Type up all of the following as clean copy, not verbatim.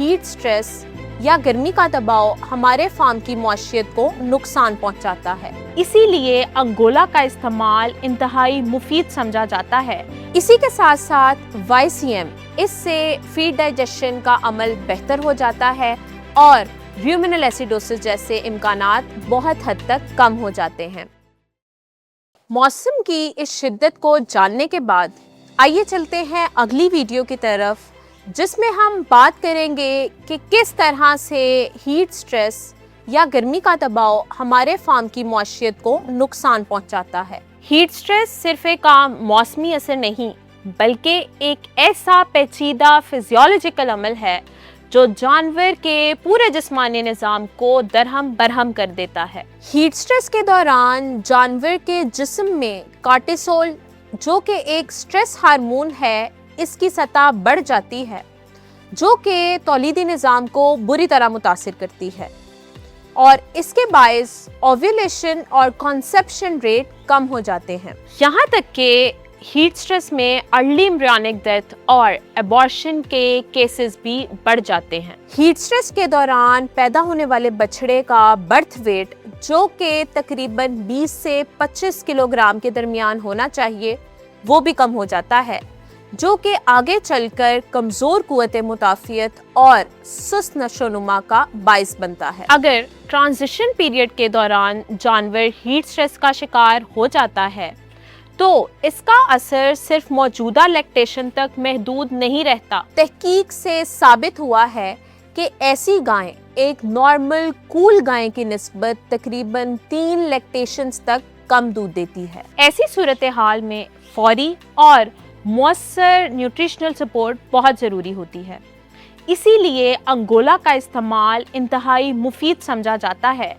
Heat stress یا گرمی کا دباؤ ہمارے فارم کی معیشت کو نقصان پہنچاتا ہے۔ اسی لیے انگولا کا استعمال انتہائی مفید سمجھا جاتا ہے۔ اسی کے ساتھ ساتھ YCM، اس سے فیڈ ڈائجیشن کا عمل بہتر ہو جاتا ہے اور ریومینل ایسیڈوسس جیسے امکانات بہت حد تک کم ہو جاتے ہیں۔ موسم کی اس شدت کو جاننے کے بعد آئیے چلتے ہیں اگلی ویڈیو کی طرف، جس میں ہم بات کریں گے کہ کس طرح سے ہیٹ سٹریس یا گرمی کا دباؤ ہمارے فارم کی معیشت کو نقصان پہنچاتا ہے۔ ہیٹ سٹریس صرف ایک عام موسمی اثر نہیں، بلکہ ایک ایسا پیچیدہ فزیولوجیکل عمل ہے جو جانور کے پورے جسمانی نظام کو درہم برہم کر دیتا ہے۔ ہیٹ سٹریس کے دوران جانور کے جسم میں کارٹیسول، جو کہ ایک سٹریس ہارمون ہے، اس کی سطح بڑھ جاتی ہے، جو کہ تولیدی نظام کو بری طرح متاثر کرتی ہے، اور اس کے باعث اوویولیشن اور کنسیپشن ریٹ کم ہو جاتے ہیں۔ یہاں تک کہ ہیٹ سٹریس میں ارلی ایمبریونک ڈیتھ اور ایبارشن کے کیسز بھی بڑھ جاتے ہیں۔ ہیٹ سٹریس کے دوران پیدا ہونے والے بچڑے کا برتھ ویٹ، جو کہ تقریباً 20 سے 25 کلو گرام کے درمیان ہونا چاہیے، وہ بھی کم ہو جاتا ہے، جو کہ آگے چل کر کمزور قوت مدافعت اور سست نشو و نما کا باعث بنتا ہے۔ اگر ٹرانزیشن پیریڈ کے دوران جانور ہیٹ سٹریس کا شکار ہو جاتا ہے تو اس کا اثر صرف موجودہ لیکٹیشن تک محدود نہیں رہتا۔ تحقیق سے ثابت ہوا ہے کہ ایسی گائیں ایک نارمل کول گائیں کی نسبت تقریباً 3 لیکٹیشنز تک کم دودھ دیتی ہے۔ ایسی صورتحال میں فوری اور مؤثر نیوٹریشنل سپورٹ بہت ضروری ہوتی ہے۔ اسی لیے انگولا کا استعمال انتہائی مفید سمجھا جاتا ہے،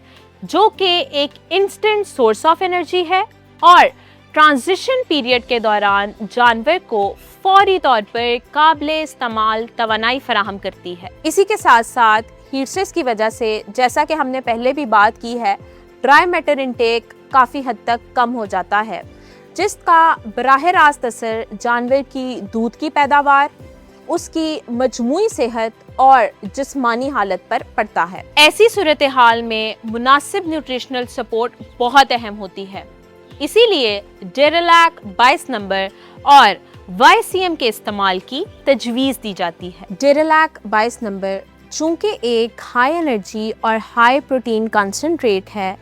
جو کہ ایک انسٹنٹ سورس آف انرجی ہے اور ٹرانزیشن پیریڈ کے دوران جانور کو فوری طور پر قابل استعمال توانائی فراہم کرتی ہے۔ اسی کے ساتھ ساتھ ہیٹ سٹریس کی وجہ سے، جیسا کہ ہم نے پہلے بھی بات کی ہے، ڈرائی میٹر انٹیک کافی حد تک کم ہو جاتا ہے، جس کا براہ راست اثر جانور کی دودھ کی پیداوار، اس کی مجموعی صحت اور جسمانی حالت پر پڑتا ہے۔ ایسی صورتحال میں مناسب نیوٹریشنل سپورٹ بہت اہم ہوتی ہے۔ اسی لیے ڈیریلیک 22 نمبر اور YCM کے استعمال کی تجویز دی جاتی ہے۔ ڈیریلیک 22 نمبر چونکہ ایک ہائی انرجی اور ہائی پروٹین کنسنٹریٹ ہے،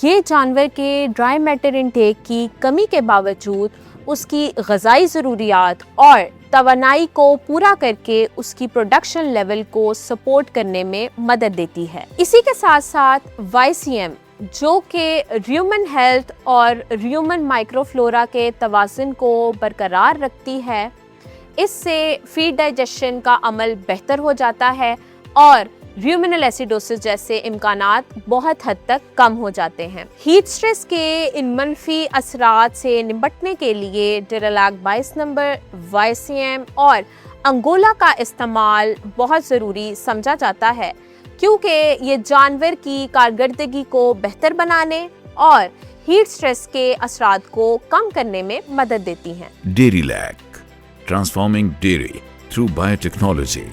یہ جانور کے ڈرائی میٹر انٹیک کی کمی کے باوجود اس کی غذائی ضروریات اور توانائی کو پورا کر کے اس کی پروڈکشن لیول کو سپورٹ کرنے میں مدد دیتی ہے۔ اسی کے ساتھ ساتھ YCM، جو کہ ریومن ہیلتھ اور ریومن مائکرو فلورا کے توازن کو برقرار رکھتی ہے، اس سے فیڈ ڈائجیشن کا عمل بہتر ہو جاتا ہے اور ریومینل ایسیڈوسس جیسے امکانات بہت حد تک کم ہو جاتے ہیں۔ ہیٹ سٹریس کے ان منفی اثرات سے نمٹنے کے لیے ڈیریلیک 22 نمبر، YCM اور انگولا کا استعمال بہت ضروری سمجھا جاتا ہے، کیونکہ یہ جانور کی کارکردگی کو بہتر بنانے اور ہیٹ سٹریس کے اثرات کو کم کرنے میں مدد دیتی ہیں۔ ڈیریلیک، ٹرانسفارمنگ ڈیری تھرو بایوٹیکنالوجی۔